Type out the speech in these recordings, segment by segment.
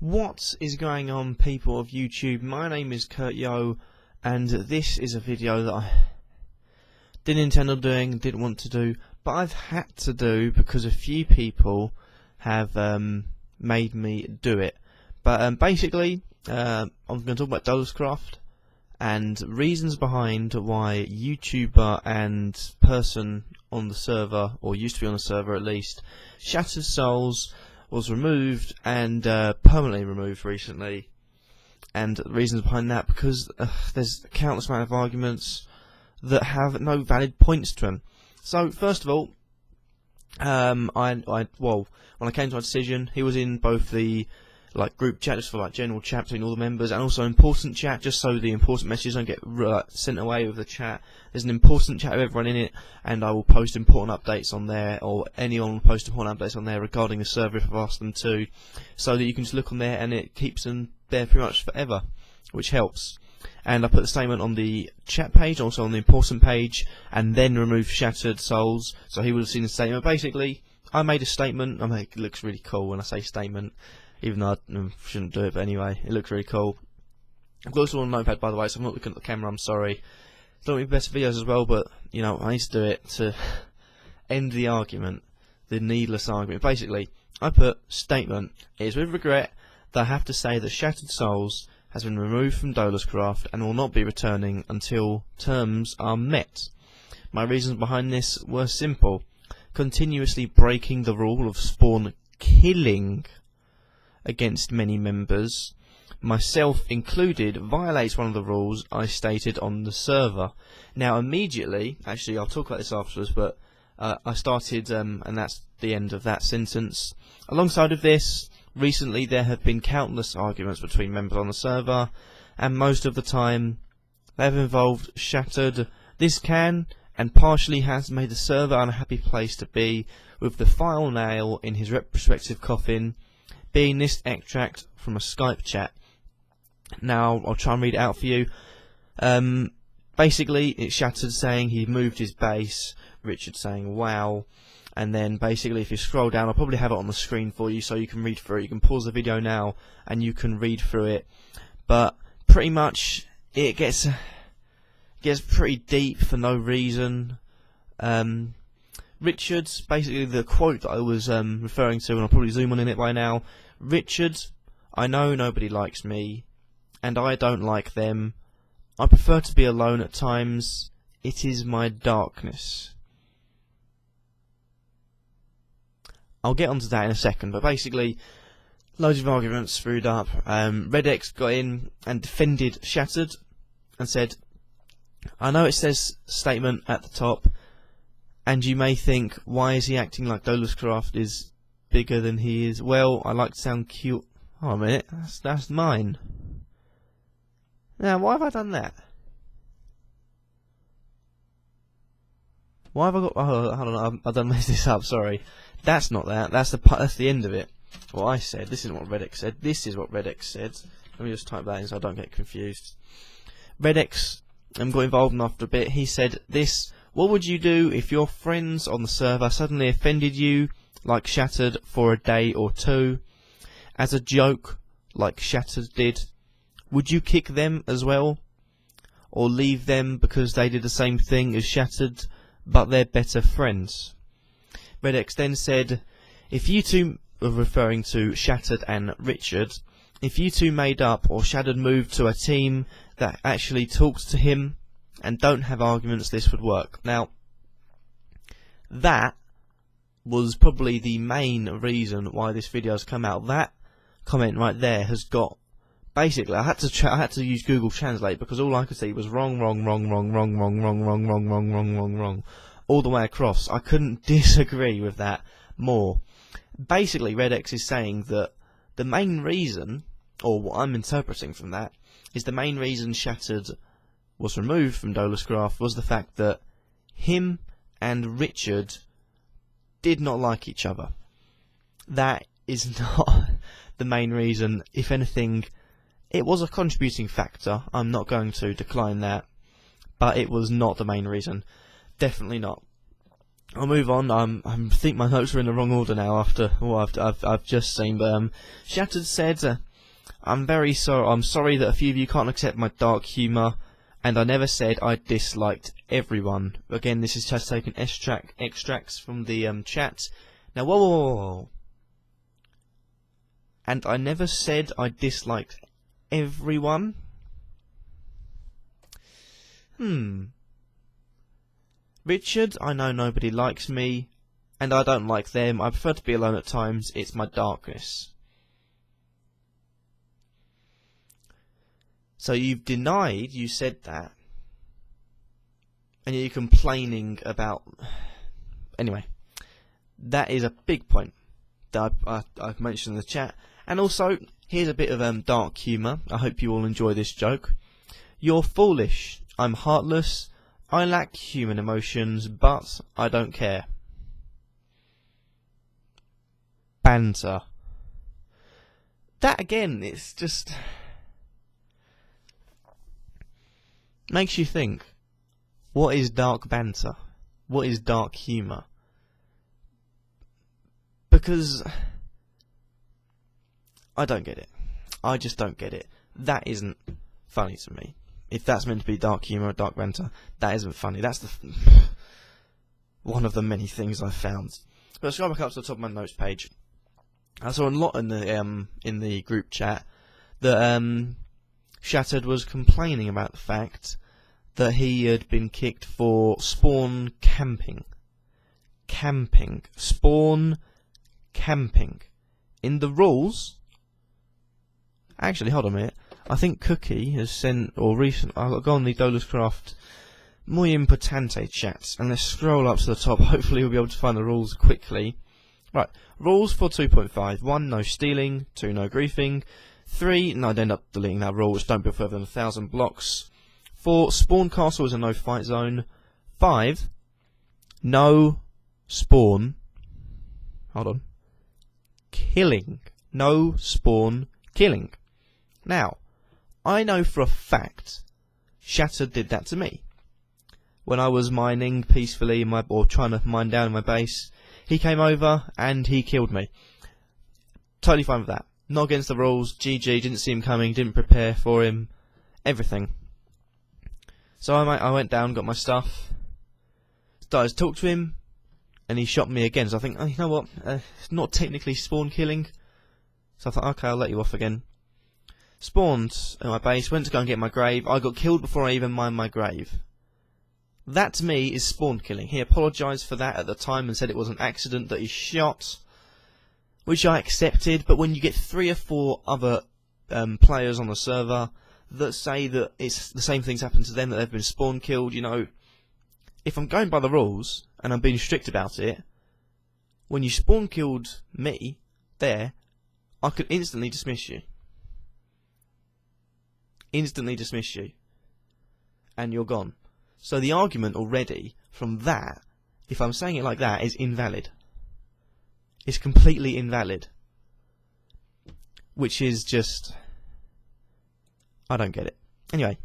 What is going on, people of YouTube? My name is Kurtyoy, and this is a video that I didn't intend on doing, didn't want to do, but I've had to do because a few people have made me do it. But basically, I'm going to talk about DolusCraft and reasons behind why YouTuber and person on the server, or used to be on the server at least, Shattered Souls was removed and permanently removed recently, and the reasons behind that, because there's a countless amount of arguments that have no valid points to them. So first of all, when I came to my decision, he was in both the group chat, just for general chat between all the members, and also important chat, just so the important messages don't get sent away with the chat. There's an important chat with everyone in it, and I will post important updates on there, or anyone will post important updates on there regarding the server if I've asked them to, so that you can just look on there and it keeps them there pretty much forever, which helps. And I put the statement on the chat page, also on the important page, and then remove Shattered Souls, so he would have seen the statement. Basically, I made a statement. It looks really cool when I say statement, even though I shouldn't do it, but anyway, it looks really cool. I've got this all on a notepad, by the way, so I'm not looking at the camera, I'm sorry. It's not my best videos as well, but, you know, I need to do it to end the argument, the needless argument. Basically, I put, statement, it is with regret that I have to say that Shattered Souls has been removed from DolusCraft and will not be returning until terms are met. My reasons behind this were simple. Continuously breaking the rule of spawn killing against many members, myself included, violates one of the rules I stated on the server. Now immediately, actually I'll talk about this afterwards, but I started, and that's the end of that sentence. Alongside of this, recently there have been countless arguments between members on the server, and most of the time they have involved Shattered. This can and partially has made the server an unhappy place to be, with the final nail in his retrospective coffin being this extract from a Skype chat. Now I'll try and read it out for you. Basically, it's Shattered saying he moved his base, Richard saying wow, and then basically if you scroll down, I'll probably have it on the screen for you so you can read through it. You can pause the video now and you can read through it, but pretty much it gets pretty deep for no reason. Richard's, basically the quote that I was referring to, and I'll probably zoom on in it by now. Richard, I know nobody likes me, and I don't like them. I prefer to be alone at times. It is my darkness. I'll get onto that in a second, but basically, loads of arguments screwed up. RedX got in and defended Shattered and said, I know it says statement at the top, and you may think, why is he acting like DolusCraft is bigger than he is? Well, I like to sound cute. Oh, a minute, that's mine. Now, why have I done that? Why have I got? Oh, hold on, I've done messed this up. Sorry, that's not that. That's the end of it. What I said. This isn't what RedX said. This is what RedX said. Let me just type that in so I don't get confused. RedX got involved, and after a bit, he said this. What would you do if your friends on the server suddenly offended you, like Shattered, for a day or two? As a joke, like Shattered did? Would you kick them as well? Or leave them because they did the same thing as Shattered, but they're better friends? RedX then said, if you two, referring to Shattered and Richard, if you two made up or Shattered moved to a team that actually talks to him and don't have arguments, this would work. Now, that was probably the main reason why this video has come out. That comment right there has got, basically, I had to use Google Translate because all I could see was wrong, all the way across. I couldn't disagree with that more. Basically, RedX is saying that the main reason, or what I'm interpreting from that, is the main reason Shattered was removed from DolusCraft was the fact that him and Richard did not like each other. That is not the main reason. If anything, it was a contributing factor. I'm not going to decline that, but it was not the main reason. Definitely not. I'll move on. I think my notes are in the wrong order now after what I've just seen. But Shattered said, I'm very sorry. I'm sorry that a few of you can't accept my dark humour, and I never said I disliked everyone. Again, this is just taking extracts from the chat. Now, whoa. And I never said I disliked everyone. Richard, I know nobody likes me, and I don't like them. I prefer to be alone at times. It's my darkness. So you've denied you said that, and you're complaining about... Anyway, that is a big point that I've mentioned in the chat. And also, here's a bit of dark humour. I hope you all enjoy this joke. You're foolish. I'm heartless. I lack human emotions, but I don't care. Banter. That again, it's just... makes you think, what is dark banter? What is dark humour? Because I don't get it. I just don't get it. That isn't funny to me. If that's meant to be dark humour or dark banter, that isn't funny. That's the one of the many things I've found. But let's go back up to the top of my notes page. I saw a lot in the group chat that Shattered was complaining about the fact that he had been kicked for spawn camping. Spawn camping. In the rules... Actually, hold on a minute. I think Cookie has sent, or recent... I'll go on the DolusCraft muy importante chats, and let's scroll up to the top. Hopefully we'll be able to find the rules quickly. Right, rules for 2.5. 1, no stealing. 2, no griefing. 3, no, I'd end up deleting that rule, which don't be further than 1,000 blocks. 4, spawn castle is a no fight zone. 5, no spawn. Hold on. Killing. No spawn killing. Now, I know for a fact Shattered did that to me. When I was mining peacefully or trying to mine down in my base, he came over and he killed me. Totally fine with that. Not against the rules. GG, didn't see him coming, didn't prepare for him. Everything. So I went down, got my stuff, started to talk to him, and he shot me again. So I think, oh, you know what, it's not technically spawn killing. So I thought, okay, I'll let you off again. Spawned in my base, went to go and get my grave. I got killed before I even mined my grave. That to me is spawn killing. He apologised for that at the time and said it was an accident that he shot, which I accepted. But when you get 3 or 4 other players on the server that say that it's the same things happen to them, that they've been spawn killed, you know, if I'm going by the rules and I'm being strict about it, when you spawn killed me there, I could instantly dismiss you. Instantly dismiss you. And you're gone. So the argument already from that, if I'm saying it like that, is invalid. It's completely invalid. Which is just... I don't get it. Anyway,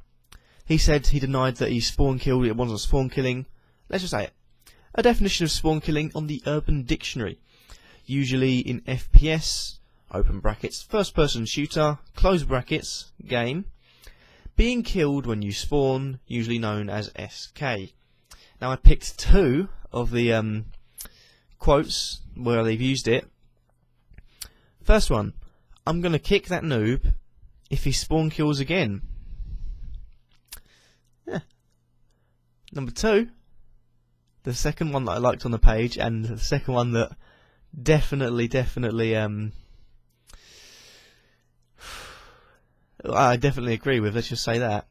he said he denied that he spawn killed, it wasn't spawn killing. Let's just say it. A definition of spawn killing on the Urban Dictionary. Usually in FPS, open brackets, first person shooter, close brackets, game. Being killed when you spawn, usually known as SK. Now I picked 2 of the quotes where they've used it. First one, I'm going to kick that noob if he spawn kills again. Yeah. Number 2, the second one that I liked on the page, and the second one that definitely I definitely agree with, let's just say that.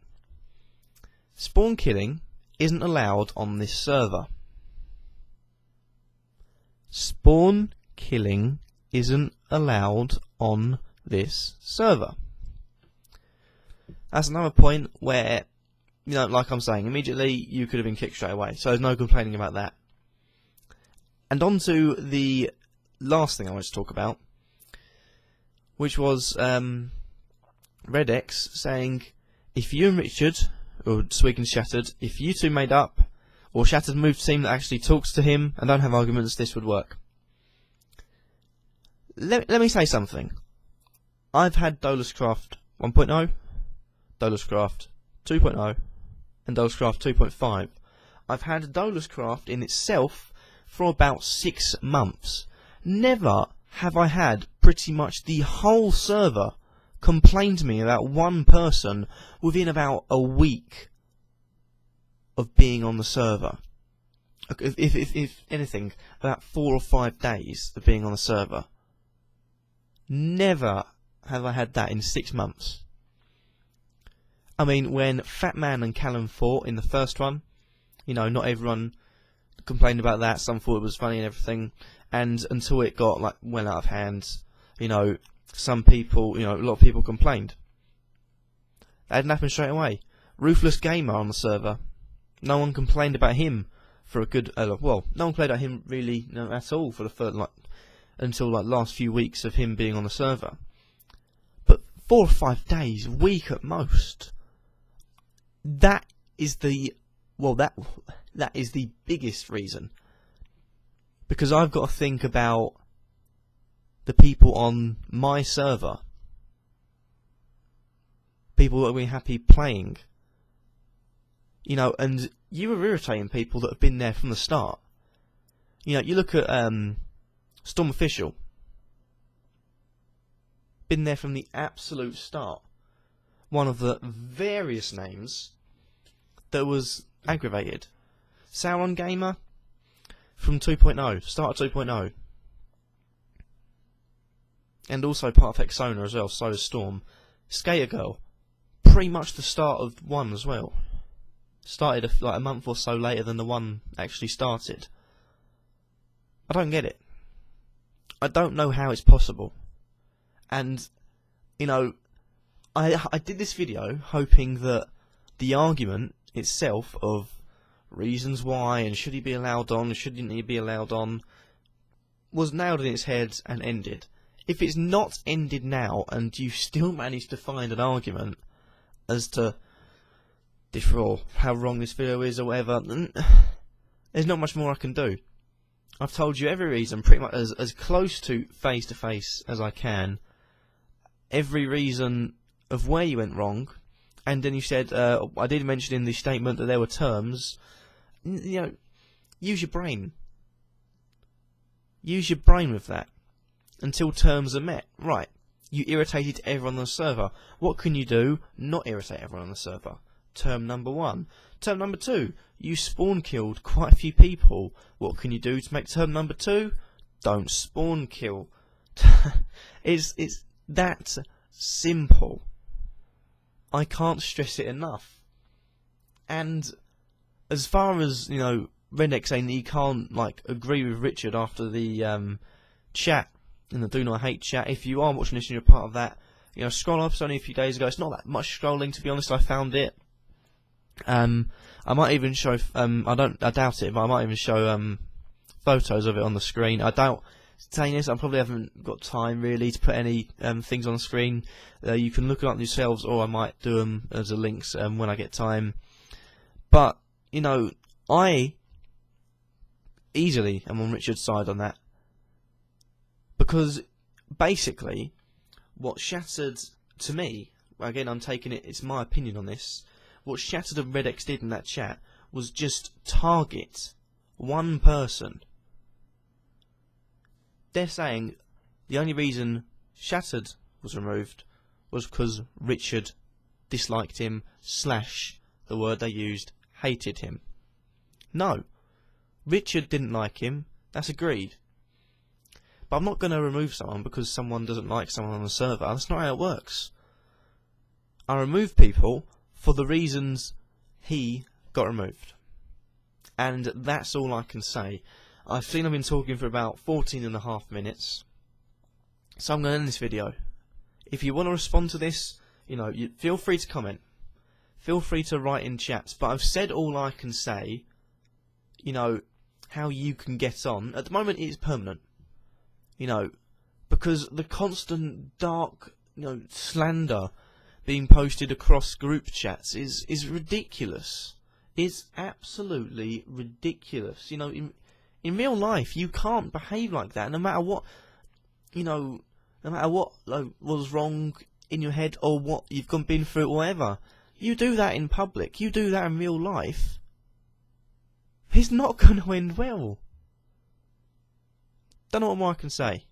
Spawn killing isn't allowed on this server. Spawn killing isn't allowed on this server. That's another point where, you know, like I'm saying, immediately you could have been kicked straight away, so there's no complaining about that. And on to the last thing I want to talk about, which was RedX saying, if you and Richard, or Swig and Shattered, if you two made up, or Shattered moved a team that actually talks to him and don't have arguments, this would work. Let me say something. I've had DolusCraft 1.0, DolusCraft 2.0, and DolusCraft 2.5. I've had DolusCraft in itself for about 6 months. Never have I had pretty much the whole server complain to me about one person within about a week of being on the server. If anything, about 4 or 5 days of being on the server. Never have I had that in 6 months. I mean, when Fat Man and Callum fought in the first one, you know, not everyone complained about that. Some thought it was funny and everything, and until it got like well out of hand, you know, some people, you know, a lot of people complained. That didn't happen straight away. Ruthless Gamer on the server, no one complained about him for a good, well, no one played about him really, no, at all for the first, like, until like last few weeks of him being on the server. But 4 or 5 days, a week at most. That is the, well, that is the biggest reason. Because I've got to think about the people on my server. People that will be happy playing. You know, and you are irritating people that have been there from the start. You know, you look at Storm Official. Been there from the absolute start. One of the various names that was aggravated. Sauron Gamer from 2.0, start of 2.0. And also part of Exona as well, so is Storm. Skater Girl, pretty much the start of 1 as well. Started like a month or so later than the 1 actually started. I don't get it. I don't know how it's possible. And, you know, I did this video hoping that the argument itself of reasons why and should he be allowed on, shouldn't he be allowed on, was nailed in its head and ended. If it's not ended now and you still manage to find an argument as to or how wrong this video is or whatever, there's not much more I can do. I've told you every reason, pretty much as close to face as I can, every reason of where you went wrong, and then you said, I did mention in the statement that there were terms. You know, use your brain. Use your brain with that until terms are met. Right, you irritated everyone on the server. What can you do? Not irritate everyone on the server. Term number 1. Term number 2, you spawn killed quite a few people. What can you do to make term number 2? Don't spawn kill. It's that simple. I can't stress it enough. And as far as, you know, Redneck saying that he can't like agree with Richard after the chat in the Do Not Hate chat, if you are watching this and you're part of that, you know, scroll up. It's only a few days ago. It's not that much scrolling, to be honest. I found it. I might even show. I doubt it, but I might even show photos of it on the screen. I doubt saying this. I probably haven't got time really to put any things on the screen. You can look it up yourselves, or I might do them as a links when I get time. But you know, I easily am on Richard's side on that, because basically, what shattered to me, again, I'm taking it. It's my opinion on this. What Shattered and Red X did in that chat was just target one person. They're saying the only reason Shattered was removed was because Richard disliked him / the word they used, hated him. No, Richard didn't like him. That's agreed. But I'm not going to remove someone because someone doesn't like someone on the server. That's not how it works. I remove people for the reasons he got removed. And that's all I can say. I've been talking for about 14.5 minutes. So I'm going to end this video. If you want to respond to this, you know, feel free to comment. Feel free to write in chats. But I've said all I can say. You know, how you can get on. At the moment it's permanent. You know, because the constant dark, you know, slander being posted across group chats is ridiculous. It's absolutely ridiculous. You know, in real life, you can't behave like that, no matter what, you know, no matter what was wrong in your head or what you've been through, or whatever, you do that in public, you do that in real life, it's not going to end well. Don't know what more I can say.